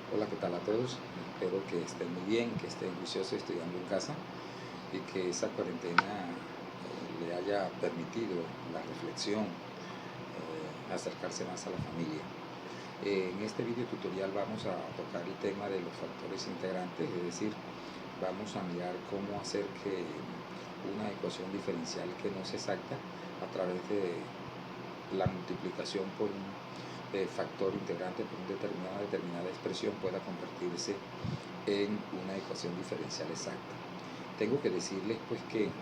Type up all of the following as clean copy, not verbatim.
Hola, ¿qué tal a todos? Espero que estén muy bien, que estén juiciosos estudiando en casa y que esa cuarentena le haya permitido la reflexión, acercarse más a la familia. En este video tutorial vamos a tocar el tema de los factores integrantes, es decir, vamos a mirar cómo hacer que una ecuación diferencial que no es exacta a través de la multiplicación por un factor integrante por una determinada expresión pueda convertirse en una ecuación diferencial exacta. Tengo que decirles pues que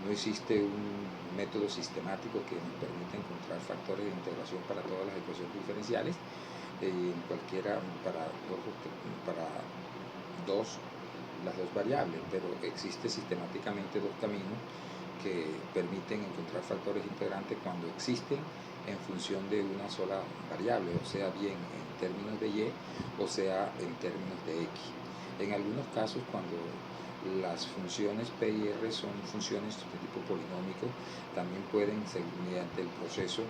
no existe un método sistemático que nos permita encontrar factores de integración para todas las ecuaciones diferenciales, en cualquiera para las dos variables, pero existe sistemáticamente dos caminos que permiten encontrar factores integrantes cuando existen en función de una sola variable, o sea bien en términos de y o sea en términos de x. En algunos casos, cuando las funciones p y r son funciones de tipo polinómico, también pueden, mediante el proceso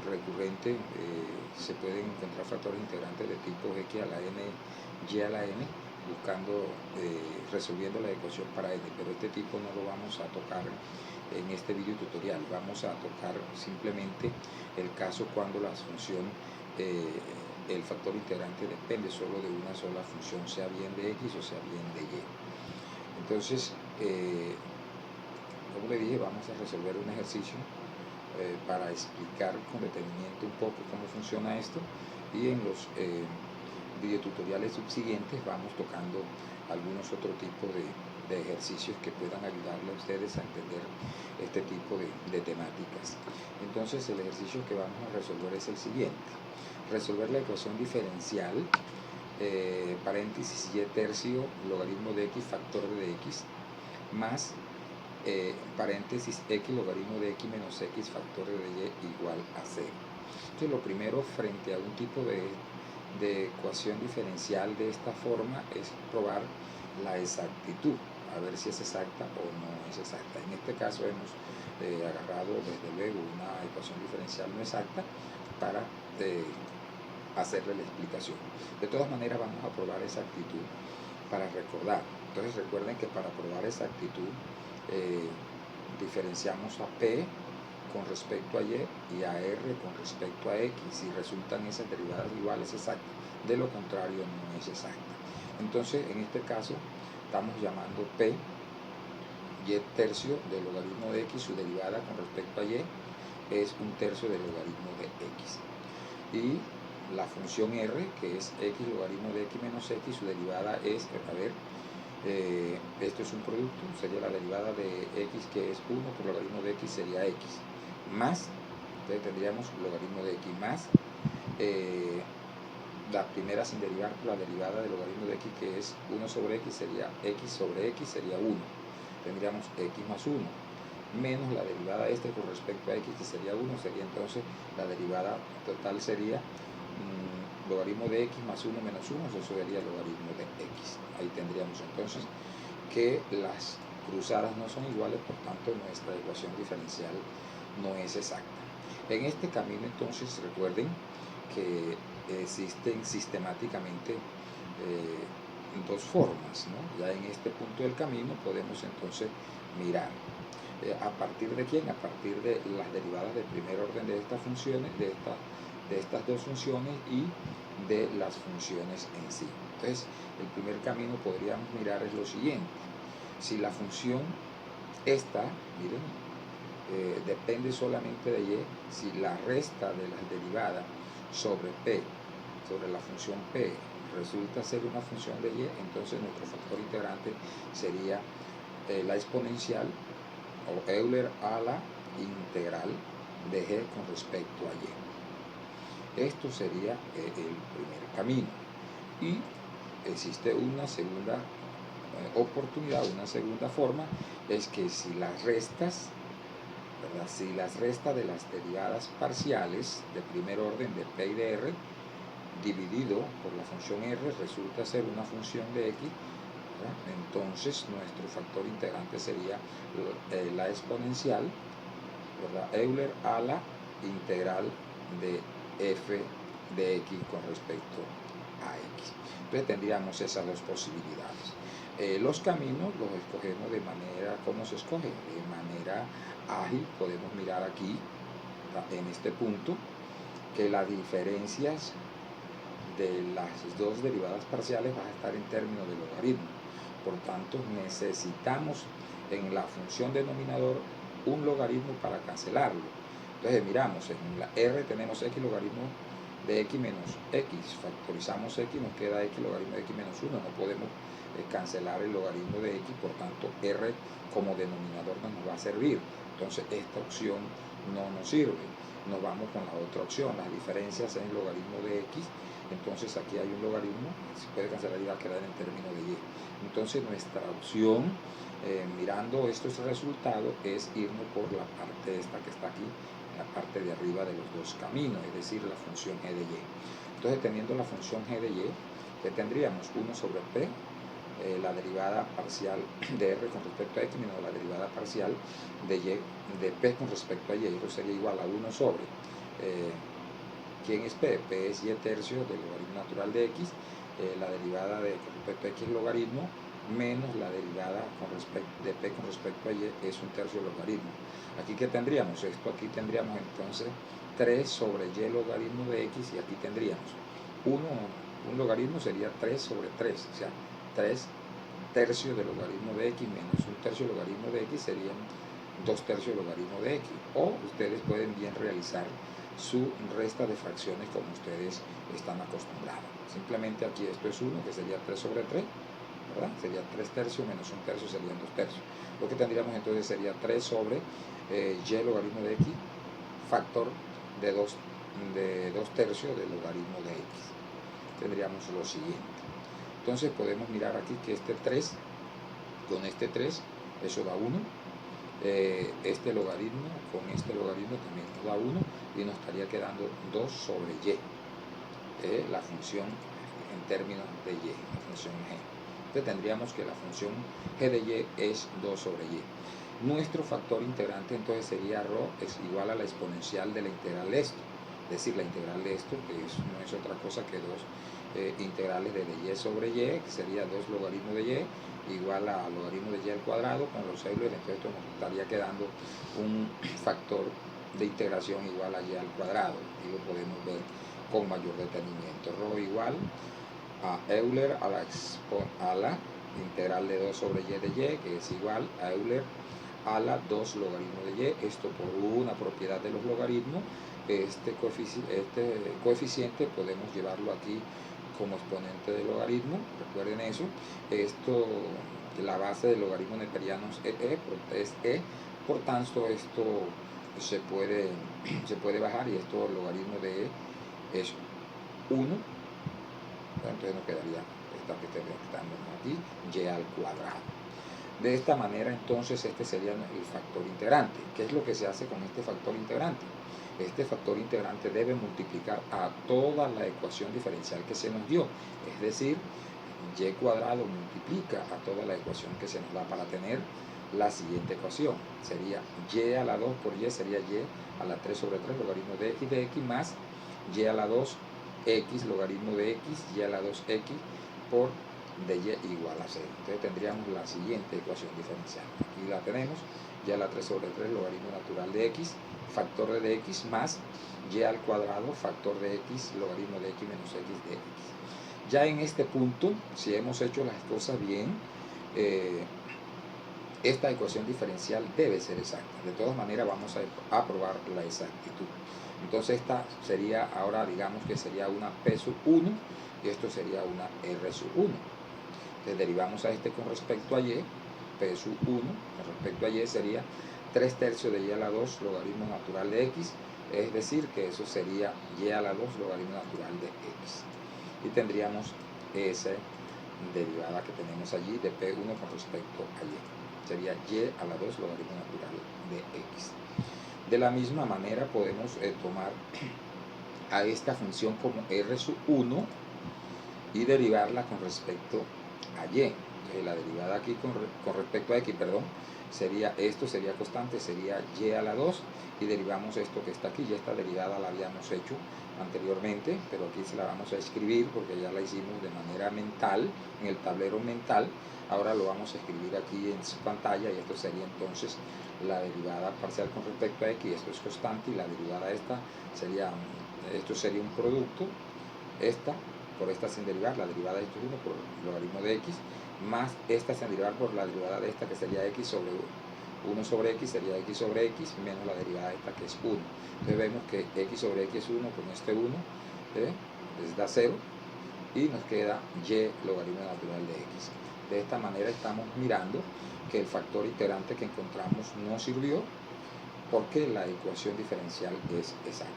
recurrente, se pueden encontrar factores integrantes de tipo x a la n, y a la n, buscando, resolviendo la ecuación para n, pero este tipo no lo vamos a tocar en este video tutorial. Vamos a tocar simplemente el caso cuando la función, el factor integrante depende solo de una sola función, sea bien de x o sea bien de y. Entonces, como le dije, vamos a resolver un ejercicio para explicar con detenimiento un poco cómo funciona esto, y en los videotutoriales subsiguientes vamos tocando algunos otros tipos de ejercicios que puedan ayudarle a ustedes a entender este tipo de temáticas. Entonces, el ejercicio que vamos a resolver es el siguiente: resolver la ecuación diferencial paréntesis y tercio logaritmo de x factor de x más paréntesis x logaritmo de x menos x factor de y igual a 0. Entonces, lo primero frente a un tipo de ecuación diferencial de esta forma es probar la exactitud, a ver si es exacta o no es exacta. En este caso hemos agarrado desde luego una ecuación diferencial no exacta para hacerle la explicación. De todas maneras, vamos a probar exactitud para recordar. Entonces, recuerden que para probar exactitud diferenciamos a P con respecto a y a R con respecto a X, si resultan esas derivadas iguales exactas. De lo contrario, no es exacta. Entonces, en este caso, estamos llamando P y tercio del logaritmo de X, su derivada con respecto a Y es un tercio del logaritmo de X. Y la función R, que es X logaritmo de X menos X, su derivada es, a ver, esto es un producto, sería la derivada de x, que es 1 por logaritmo de x, sería x, más, entonces tendríamos logaritmo de x más, la primera sin derivar, la derivada del logaritmo de x, que es 1 sobre x, sería x sobre x, sería 1, tendríamos x más 1, menos la derivada con respecto a x, que sería 1, sería entonces la derivada total sería logaritmo de x más 1 menos 1, eso sería el logaritmo de x. Ahí tendríamos entonces que las cruzadas no son iguales, por tanto nuestra ecuación diferencial no es exacta. En este camino, entonces, recuerden que existen sistemáticamente dos formas, ¿no? Ya en este punto del camino podemos entonces mirar a partir de quién, a partir de las derivadas de primer orden de estas funciones, de estas dos funciones y de las funciones en sí. Entonces, el primer camino podríamos mirar es lo siguiente: si la función esta, miren, depende solamente de y, si la resta de las derivadas sobre p, sobre la función p, resulta ser una función de y, entonces nuestro factor integrante sería la exponencial o Euler a la integral de g con respecto a y. Esto sería el primer camino. Y existe una segunda oportunidad, una segunda forma, es que si las restas, ¿verdad? Si las restas de las derivadas parciales de primer orden de p y de r dividido por la función r resulta ser una función de x, ¿verdad? Entonces nuestro factor integrante sería la exponencial, ¿verdad? Euler a la integral de f de x con respecto a x. Entonces tendríamos esas dos posibilidades. Los caminos los escogemos de manera, ¿cómo se escoge? De manera ágil. Podemos mirar aquí, en este punto, que las diferencias de las dos derivadas parciales van a estar en términos de logaritmo. Por tanto, necesitamos en la función denominador un logaritmo para cancelarlo. Entonces miramos, en la R tenemos x logaritmo de x menos x, factorizamos x, nos queda x logaritmo de x menos 1, no podemos cancelar el logaritmo de x, por tanto R como denominador no nos va a servir. Entonces esta opción no nos sirve. Nos vamos con la otra opción, las diferencias en el logaritmo de x. Entonces aquí hay un logaritmo, se puede cancelar y va a quedar en términos de y. Entonces nuestra opción, mirando estos resultados, es irnos por la parte esta que está aquí, la parte de arriba de los dos caminos, es decir, la función g de y. Entonces teniendo la función g de y, que tendríamos 1 sobre p, la derivada parcial de r con respecto a x menos la derivada parcial de y de p con respecto a y, eso sería igual a 1 sobre ¿quién es p? P es y tercio del logaritmo natural de x, la derivada con respecto a x es logaritmo, menos la derivada de p con respecto a y es un tercio del logaritmo. Aquí ¿qué tendríamos? Esto aquí tendríamos entonces 3 sobre y logaritmo de x, y aquí tendríamos un logaritmo sería 3 sobre 3, o sea, 3 tercios del logaritmo de x menos un tercio del logaritmo de x serían 2 tercios del logaritmo de x. O ustedes pueden bien realizar su resta de fracciones como ustedes están acostumbrados. Simplemente aquí esto es 1, que sería 3 sobre 3, ¿verdad? Sería 3 tercios menos 1 tercio serían 2 tercios. Lo que tendríamos entonces sería 3 sobre y logaritmo de x, factor de 2 tercios del logaritmo de x. Tendríamos lo siguiente. Entonces podemos mirar aquí que este 3, con este 3, eso da 1. Este logaritmo con este logaritmo también nos da 1, y nos estaría quedando 2 sobre y, la función en términos de y, la función g. Entonces tendríamos que la función g de y es 2 sobre y. Nuestro factor integrante entonces sería ρ es igual a la exponencial de la integral de esto, es decir, la integral de esto, que no es otra cosa que 2 integrales de y sobre y, que sería 2 logaritmos de y igual a logaritmo de y al cuadrado con los Euler. Entonces esto nos estaría quedando un factor de integración igual a y al cuadrado, y lo podemos ver con mayor detenimiento. Rho igual a Euler a la integral de 2 sobre y de y, que es igual a Euler a la 2 logaritmo de y, esto por una propiedad de los logaritmos. Este coeficiente podemos llevarlo aquí como exponente del logaritmo, recuerden eso. Esto, la base del logaritmo neperiano es e, por tanto esto se puede bajar, y esto el logaritmo de e es 1, entonces nos quedaría esta que estamos aquí, y al cuadrado. De esta manera entonces este sería el factor integrante. ¿Qué es lo que se hace con este factor integrante? Este factor integrante debe multiplicar a toda la ecuación diferencial que se nos dio, es decir, y cuadrado multiplica a toda la ecuación que se nos da para tener la siguiente ecuación. Sería y a la 2 por y sería y a la 3 sobre 3 logaritmo de x más y a la 2 x logaritmo de x, y a la 2x por de y igual a 0. Entonces tendríamos la siguiente ecuación diferencial. Aquí la tenemos, y a la 3 sobre 3 logaritmo natural de x, factor de x más y al cuadrado, factor de x, logaritmo de x menos x de x. Ya en este punto, si hemos hecho las cosas bien, esta ecuación diferencial debe ser exacta. De todas maneras vamos a probar la exactitud. Entonces esta sería, ahora digamos que sería una p sub 1, y esto sería una r sub 1. Entonces derivamos a este con respecto a y, p sub 1 con respecto a y sería 3 tercios de y a la 2 logaritmo natural de x, es decir, que eso sería y a la 2 logaritmo natural de x. Y tendríamos esa derivada que tenemos allí de p1 con respecto a y. Sería y a la 2 logaritmo natural de x. De la misma manera podemos tomar a esta función como r sub 1 y derivarla con respecto a y. Entonces la derivada aquí con respecto a x, perdón, sería, esto sería constante, sería y a la 2, y derivamos esto que está aquí. Ya esta derivada la habíamos hecho anteriormente, pero aquí se la vamos a escribir porque ya la hicimos de manera mental, en el tablero mental. Ahora lo vamos a escribir aquí en su pantalla, y esto sería entonces la derivada parcial con respecto a x, esto es constante, y la derivada esta sería, esto sería un producto, esta por esta sin derivar, la derivada de esto es 1 por el logaritmo de x, más esta sin derivar por la derivada de esta, que sería x sobre 1 sobre x, sería x sobre x, menos la derivada de esta, que es 1. Entonces vemos que x sobre x es 1, con este 1 les da 0, y nos queda y logaritmo natural de x. De esta manera estamos mirando que el factor integrante que encontramos no sirvió, porque la ecuación diferencial es exacta.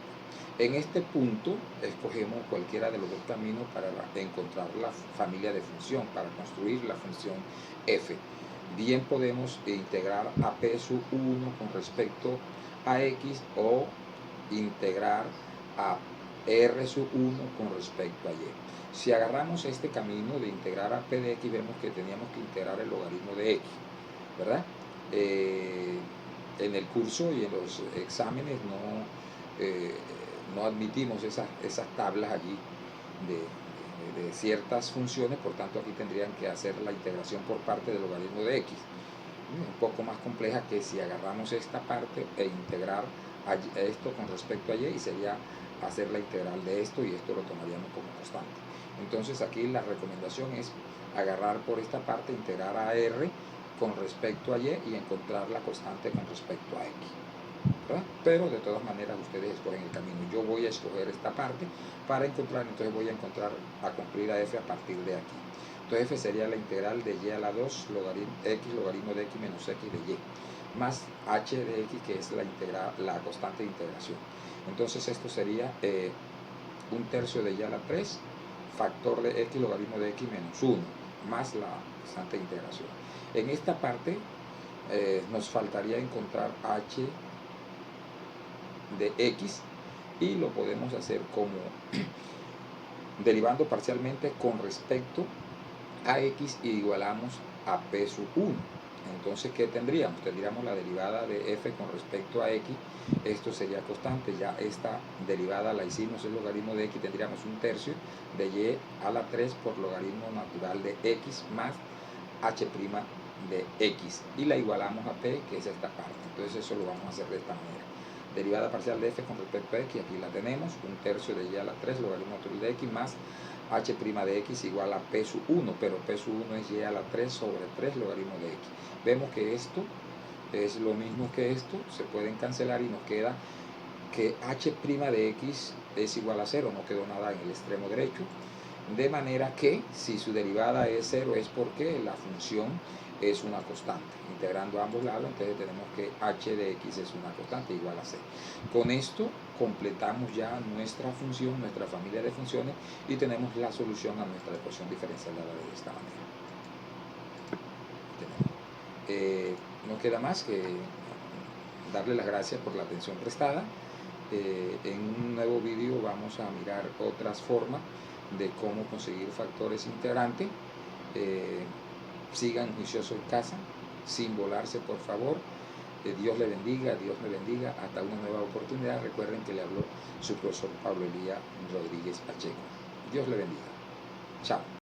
En este punto escogemos cualquiera de los dos caminos para encontrar la familia de función, para construir la función f. Bien podemos integrar a p sub 1 con respecto a x, o integrar a r sub 1 con respecto a y. Si agarramos este camino de integrar a p de x, vemos que teníamos que integrar el logaritmo de x, ¿verdad? En el curso y en los exámenes no admitimos esas tablas allí de ciertas funciones, por tanto aquí tendrían que hacer la integración por parte del logaritmo de x, un poco más compleja que si agarramos esta parte e integrar esto con respecto a y, y sería hacer la integral de esto, y esto lo tomaríamos como constante. Entonces aquí la recomendación es agarrar por esta parte, integrar a r con respecto a y encontrar la constante con respecto a x, ¿verdad? Pero de todas maneras ustedes escogen el camino. Yo voy a escoger esta parte para encontrar, entonces voy a encontrar, a construir a f a partir de aquí. Entonces f sería la integral de y a la 2 x logaritmo de x menos x de y, más h de x, que es la constante de integración. Entonces esto sería 1/3 de y a la 3 factor de x logaritmo de x menos 1, más la constante de integración. En esta parte nos faltaría encontrar h de x, y lo podemos hacer como derivando parcialmente con respecto a x, y igualamos a p sub 1. Entonces, ¿qué tendríamos? Tendríamos la derivada de f con respecto a x, esto sería constante, ya esta derivada la hicimos, el logaritmo de x, tendríamos 1/3 de y a la 3 por logaritmo natural de x más h' de x, y la igualamos a p, que es esta parte. Entonces eso lo vamos a hacer de esta manera: derivada parcial de f con respecto a x, aquí la tenemos, 1/3 de y a la 3 logaritmo natural de x más h' de x igual a p sub 1, pero p sub 1 es y a la 3 sobre 3 logaritmo de x. Vemos que esto es lo mismo que esto, se pueden cancelar, y nos queda que h' de x es igual a 0, no quedó nada en el extremo derecho, de manera que si su derivada es 0 es porque la función es una constante. Integrando a ambos lados, entonces tenemos que h de x es una constante igual a c. Con esto completamos ya nuestra función, nuestra familia de funciones, y tenemos la solución a nuestra ecuación diferencial dada de esta manera. No queda más que darle las gracias por la atención prestada. En un nuevo vídeo vamos a mirar otras formas de cómo conseguir factores integrantes. Sigan juiciosos en casa, sin volarse, por favor. Dios le bendiga, Dios me bendiga. Hasta una nueva oportunidad. Recuerden que le habló su profesor Pablo Elías Rodríguez Pacheco. Dios le bendiga. Chao.